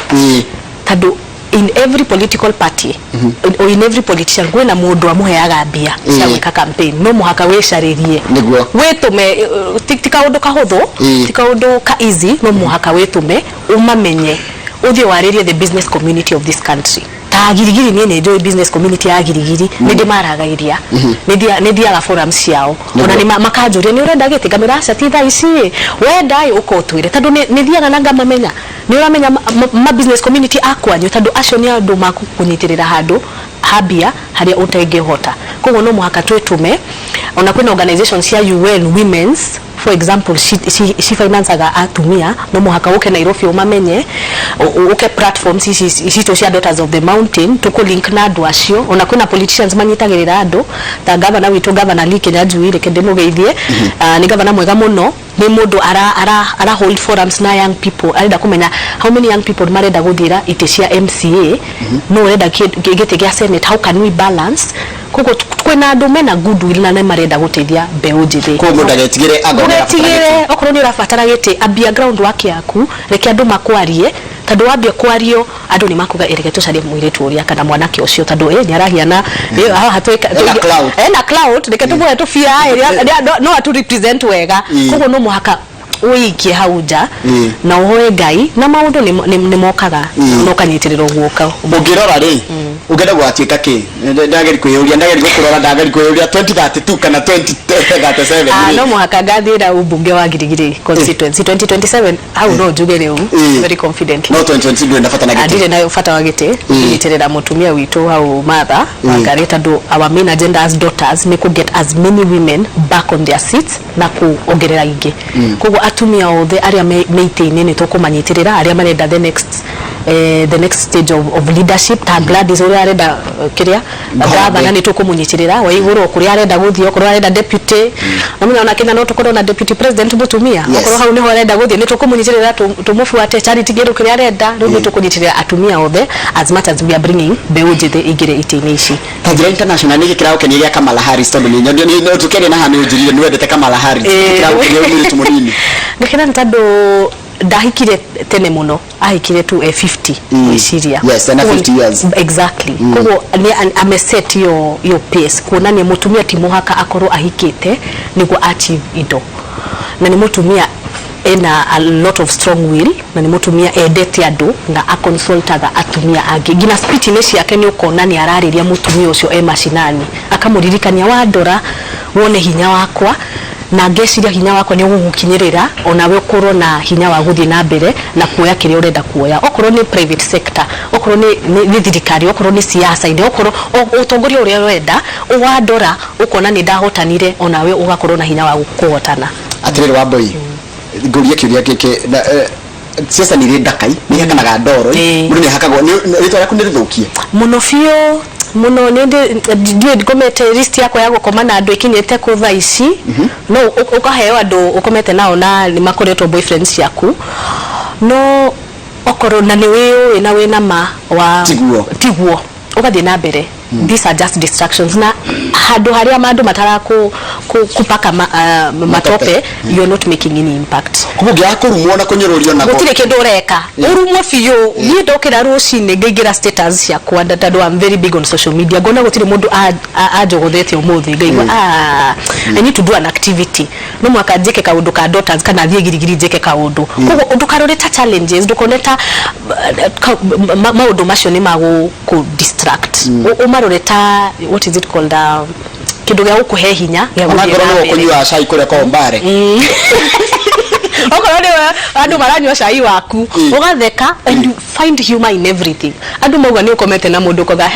tadu in every political party or in every politician kwena mundu amuheaga mbia cia gwika campaign no muhaka wecaririe wetume tika undu kahuthu tika undu ka easy no muhaka wetume umamenye uthie waririe the business community of this country ta girigiri ni enjoy business community ya girigiri ni ndimaragairia ni dia forums ciao ona ni makanjuria ni urenda gite kamera aca ti thaa ici wendai ukotwire tondu ni thiaga na ngamamenya ni uramenya ma business community akwanyu tondu acio ni andu makunyitirira handu habia haria utengehota koguo no muhaka twetume ona kwina organizations cia UN Women's for example she financaga atumia no muhaka uke Nairobi umamenye uke platforms ici to cia Daughters of the Mountain tuko link na andu acio ona kwina politicians manyitagirira andu ta governor witu governor Lee Kinyanjui reke ndimugeithie ni governor mwega muno ni mundu ara hold forums na young people arenda kumenya how many young people marenda guthira ite cia MCA no urenda gite gia Senate how can we balance kuko kwina andu mena goodwill na marenda guteithia mbeu njithi ko mundu agetigire agotigire okorwo ni urabatara gite ambia ground wake yaku reke andu makwarie tondu wambia kwario andu ni makuga ereke tucarie muiritu uria kana mwanake ucio tondu ni arahiana hatuika na cloud reke tumuhe tufia no atu represent wega koguo no muhaka uikie hauja na uhoe Ngai na maundu ni mokaga no kanyitiriro guoka ungirora ri ugenda gwatuika ki ndageri kwiyuria ndageri gukurora ndageri kwiyuria 2032 kana 2037 no muhaka gathira ubunge wa Girigiri constituency 2027 how no jugere very confident no 2022 ndafatana gite adire nayo fata wagite yitirira mutumia witu hau mother wangareta do our main agenda as daughters ni ku get as many women back on their seats na kuongerera ingi koguo atumia othe aria meitini ni tukumanyitirira aria marenda the next stage of leadership ta Gladys uria arenda kiria gavana ni tukumunyitirira wa iguru kuria arenda guthio kuria arenda deputy namuna ona Kenya no tukorwo na deputy president mutumia okorwo hau niho arenda guthio ni tukumunyitirira tumufuate charity giru kuria arenda ni tukunyitirira atumia othe as much as we are bringing mbeu njithi igire itini ici Tajira International ni gikira ukeniria Kamala Harris tondu ni tukere na hanu ujirire ni wendete Kamala Harris gikira ukeniria tumunini ngikira ntando ndahikire tene muno ahikire tu 50 isiria yes and 50 years exactly koguo ni ameset yo pace kuona ni mutumia timuhaka akoro ahikite niguo achieve indo na ni mutumia ena a lot of strong will na ni mutumia endete andu na aconsultaga atumia angi gina speech ni ciake ni ukona ni arariria mutumia ucio mashinani akamuririkania Wandora wone hinya wakwa na ngeciria hinya wakwa ni ugukinyirira ona we ukorwo na hinya wa guthie na mbere na kuoya kiria urenda kuoya okorwo ni private sector okorwo ni thirikari okorwo ni siasa inde okorwo utongoria uria urenda Wandora ukona ni ndahotanire ona we ugakorwo na hinya wa kuhotana atiriri wa boy nguria kiria kike siasa ni ndakai ni hakanaga ndoro mundu ni hakagwo ni twara kunithukie muno fio muno ndio dikomete list yako ya gukomana andu ikinyete ku thaa ici no ukaheo andu ukomete nao na ni makoretwo boyfriends yaku no okoro na ni wewe na we na ma wa tiguo ugathie na mbere these are just distractions na handu haria mandu matara kupaka matope you are not making any impact kubugia kurumwo na kunyururio na gutire kindu ureka urumwo fiyo ni ndokira rucine ngeigira status cia kwa tando I'm very big on social media gona gutire mundu ajogothete umuthi ngaigwa I need to do an activity no mwaka njike kaundu ka daughters kana thie girigiri njike kaundu koguo ndukaroreta challenges ndukoneta maundu macio ni magu ku distract umaroreta what is it called kindu gya gukuhe hinya gya kunywa cai kuria kwa mbare okoro ni andu maranywa cai waku ugatheka and you find humor in everything andu mauga ni ukomete na mundu koga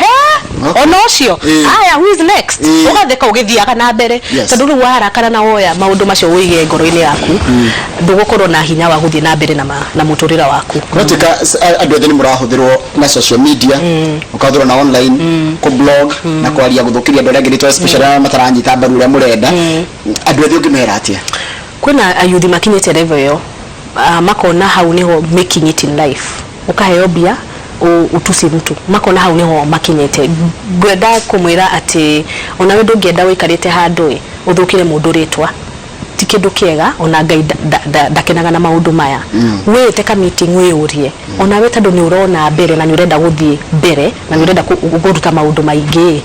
ono cio aya who is next ugatheka ugithiaga na mbere tondu ru warakana na woya maundu macio wige ngoro-ini yaku ndugukorwo na hinya wa guthie na mbere na muturira waku rotika andu othe ni murahuthirwo na social media ukathirwo na online ku blog na kwaria guthukiria andu aria ngirito especially mataranyita mbaru uria murenda andu othe ungimera atia kuna ayuthi makinyete level yo makona hau niho making it in life ukaheo bia utusi mtu makona hau niho makinyete gwenda kumwira ati ona we ndungienda wikarite handu uthukire mundu ritwa ti kindu kiega ona Ngai ndakenaga na maundu maya we teka meeting we urie ona we tondu ni urona mbere na ni urenda guthie mbere na ni urenda kuruta maundu maingi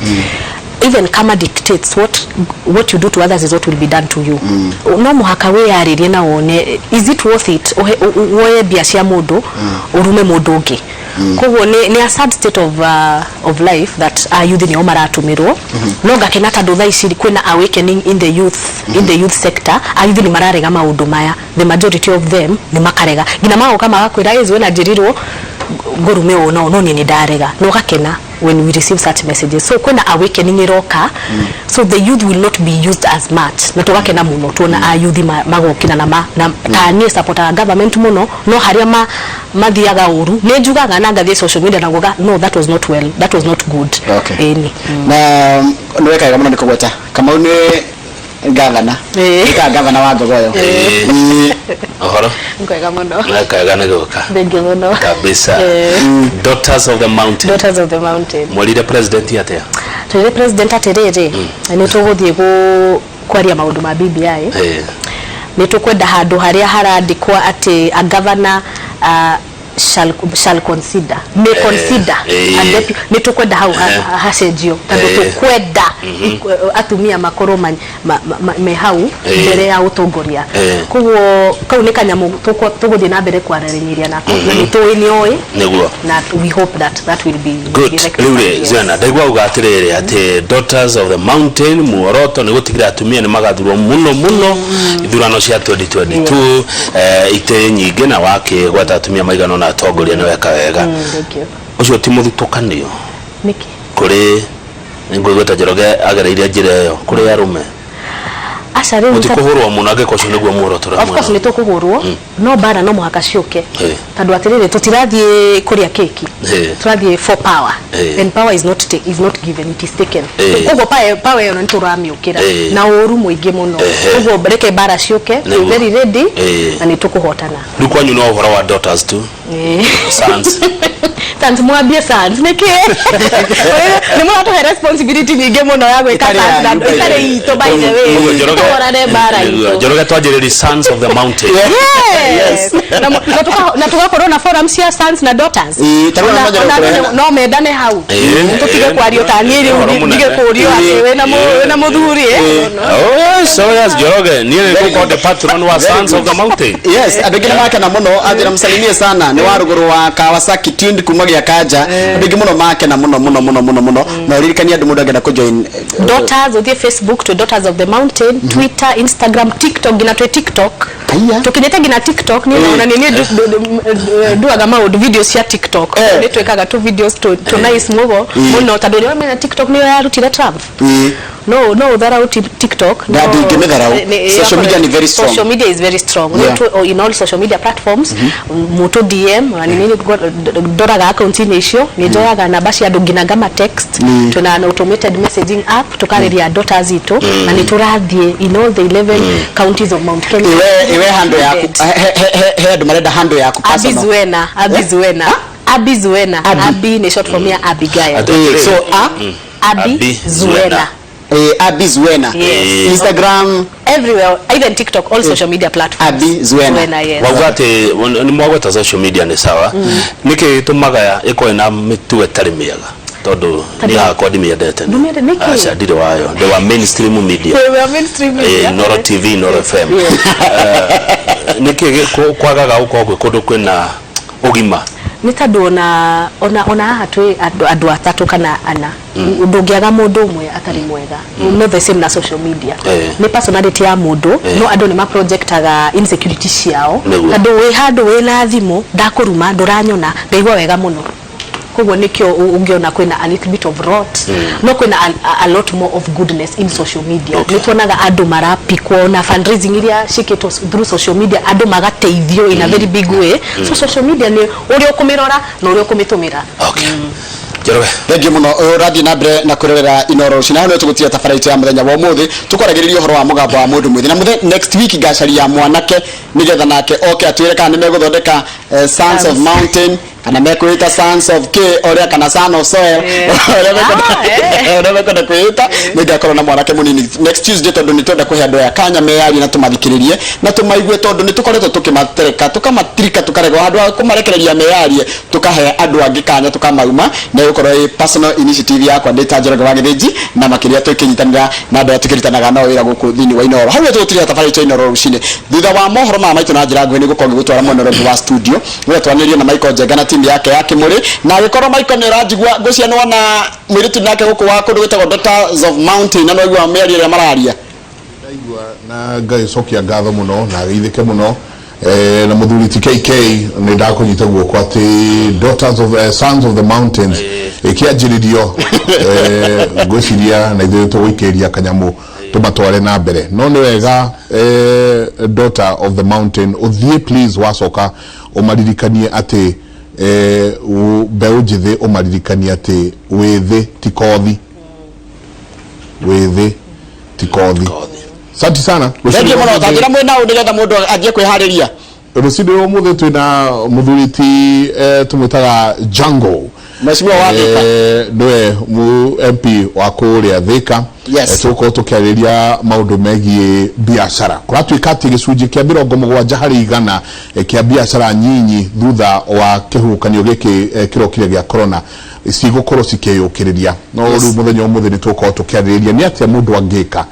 even kama dictates what you do to others is what will be done to you. No muhaka we yaririe na wone is it worth it woye bia cia mundu urume mundu ungi. Koguo ni a sad state of life that youth ni maratumirwo no ngakena tondu thaa ici kwina awakening in the youth sector. Youth ni mararega maundu maya, the majority of them ni makarega ngina mao kama gakwira izo na jirirwo ngorume ono no ni ndarega no gakena when we receive such messages. So kwina awakening iroka so the youth will not be used as much na tugakena muno tuona youth magokina na kanie support government muno no haria mathiaga uru ne njugaga na ngathie social media na ngoga no that was not well, that was not good. Okay. Na nweka muno nikogweta kama une gavana gavana wa Gogoyo ohoro ngwega muno nakaga nagoka bengi muno kabisa. Daughters of the Mountain mwalire president yatea tuli president aterere ni tuguthie kwaria maundu ma BBI ni tukwenda handu haria harandikwa ati a governor shall consider may consider ni tukwenda hau hacenjio tondu tukwenda atumia makoro me hau mbere ya utongoria. Koguo kau ni kanyamu tuguthie na mbere kwarariria nako na ni tuini oi niguo na we hope that will be good. Riure zena ndaigwa ugatiriri ati Daughters of the Mountain muoroto ni gutigira atumia ni magathurwo muno ithurano cia 2022 ite nyingi na wake gwata atumia maigano na atongoria ni weka wega ucio ti muthutukanio niki kuri ngwigweta Njoroge agereire njira yo kuri arume ashari utikuhurwo muno agikoco niguo muoroto of course ni tukuhurwo no bara no muhaka ciuke tondu atiriri tutirathie kuria keki turathie for power and power is not given, it is taken. Koguo power yo ni turamiukira na uru muingi muno koguo breke bara ciuke very ready na ni tukuhotana rikwanyu no uhoro wa daughters tu sons sons mwambie sons niki ni mwana to responsibility nyingi muno ya gwika sons na itare ito by the way torane bara ito Njoroge twajiriri Sons of the Mountain. Yes na tugakorwo na forum cia sons na daughters no medane hau tutige kwario taniri ndige kurio ati we na muthuri so yes Njoroge ni ko the patron wa Sons of the Mountain. Yes abegina make na muno athira msalimie sana ni waruguru wa Kawasaki tuned kumagia kaja abegi muno make na muno na ririkania andu mundu agenda ku join Daughters uthie Facebook to Daughters of the Mountain, Twitter, Instagram, TikTok gina TikTok tukinyete gina TikTok ni naona nini duaga maud videos ya TikTok ni twekaga tu videos to nice muno tadu ni mena TikTok ni ya rutira Trump no that out TikTok no social media ni very strong. Social media is very strong in all social media platforms muto DM na nini doraga account ni cio ni joyaga na basi andu gina gama text tuna automated messaging app tukariria daughters ito na ni turathie in all the 11 counties of Mount Kenya. Iwe handle yaku head marenda handle yaku personal Abizuena Abi ni short for me Abigail so Abizuena Abizuena Instagram everywhere even TikTok all social media platforms Abizuena yes. Wagate ni mwagota social media ni sawa niki tumaga iko na mitue tari miega todo ni hakwa dimiendete acha ndire wayo they were mainstream media Noro TV Noro FM niki kwagaga uko kundu kwina ugima ni tondu ona hatwe andu atatu kana ana ndungiaga mundu umwe atari mwega no the same na social media ni personality ya mundu no andu ni ma projectaga insecurity ciao tondu we handu we na thimu ndakuruma nduranyona ndaigwa wega muno koguo nikio ungiona kwina a little bit of rot no kwina a lot more of goodness in social media ni tuonaga andu marapikwo na fundraising iria shiketwo through social media andu magateithio in a very big way so social media ni uri ukumirora na uri ukumitumira Njoroge thank muno radio nabre na kurera Inoro cina no tugutia tafaraiti ya muthenya wa muthi tukoragiriria horo wa mugambo wa mundu mwithi na next week gacaria mwanake nigetha nake atwire kana ni meguthondeka Sons of Mountain kana mekwita Sons of K oria kana Son of Soil oria mekwenda kwita ningakorwo na mwanake munini next Tuesday tondu nitwenda kuhe andu ya kanya meyari na tumathikiririe na tumaigue tondu nitukoretwo tukimatereka tukamatrika tukarega andu kumarekereria meyarie tukahe andu angi kanya tukamauma na yukorwo personal initiative yakwa ndita Njoroge wa Githiji na makiria tukinyitanira na andu atukiritanaga no wira guku thini wa Inoro hau tutire tafari cha Inoro rucine thutha wa mohoro ma maitu na njira nguhi ni gukorwo gutwara monoro wa studio we twanirie na Michael Njenga na timu yake ya Kimuri na gikorwo Michael ni rajigwa gucia no na mwiritu nake guku wa kundu gwetagwo Daughters of Mountain na no igwa meriria mararia ndaigua na ngai cokia ngatho muno na geithike muno na muthuri TKK ni ndakunyita guoko ati Daughters of Sons of the Mountains ikianjiririo gwiciria na ithuĩ tũgũikĩria kanyamu tumatware na mbere no nĩ wega Daughter of the Mountain uthie please wacoka umaririkanie ati mbeũ njĩthĩ umaririkanie ati wĩthĩ ti kothi Asante sana. Ndio mwana utangira mwena undigetha mundu ajie kwihariria. Rucidi umuthi twina muthuriti tumwitaga Jungle. Mheshimiwa wa Thika. Nwe mu MP wa kuria Thika. Tuko tukiariria maundu megie biashara. Kuratuika ati gicunji kia 70 harĩ 100 kia biashara nyinyi thutha wa kihukanio giki kirokire gia corona cigukorwo cikiyukiriria no riu muthenya umuthi ni tuko tukiariria ni atia mundu angika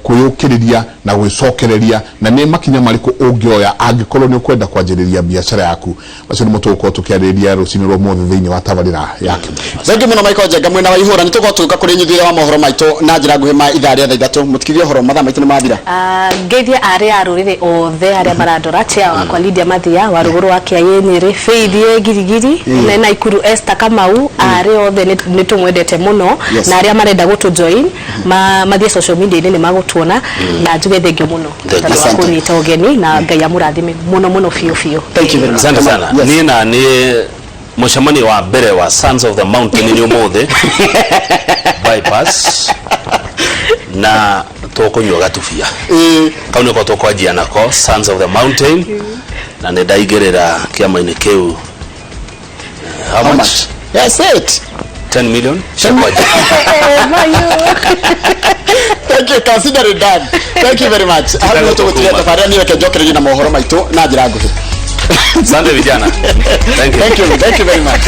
kuyukiriria na gwicokereria na ni makinya mariku ungioya angikorwo ni ukwenda kwanjiriria biashara yaku bacio ni mutuko tukiariria rucini rwo muthi thiini wa tabarira yake thank you muno Michael Njenga mwena wa ihura ni tuko tuka kuri nyithia wa mohoro maitu na njira nguhi ma ithaa ria 3 mutikirie horo mathaa maitu ni mathira ngeithia ari arurire othe aria marandora tia wakwa Lydia Mathia wa ruguru wa Kianyĩrĩ Faith Girigiri na Naikuru Esther Kamau ari othe ni tumwendete muno na aria marenda gutu join mathie social media ni magutuona na njuge thengio muno tondũ kunyita ugeni na Ngai amurathime muno fiu thank you very much sana ni na ni mucemani wa mbere wa Sons of the Mountain ni umuthi bypass na tukunywa gatubia kauni ko tukwanjia nako Sons of the Mountain na ne ndaigirira kiama-ini kiu how much yes it 10 million thank you consider it done thank you very much hapo tukutia tafadhali niweke jokereji na mohoro maitu na njira nguhi asante vijana thank you very much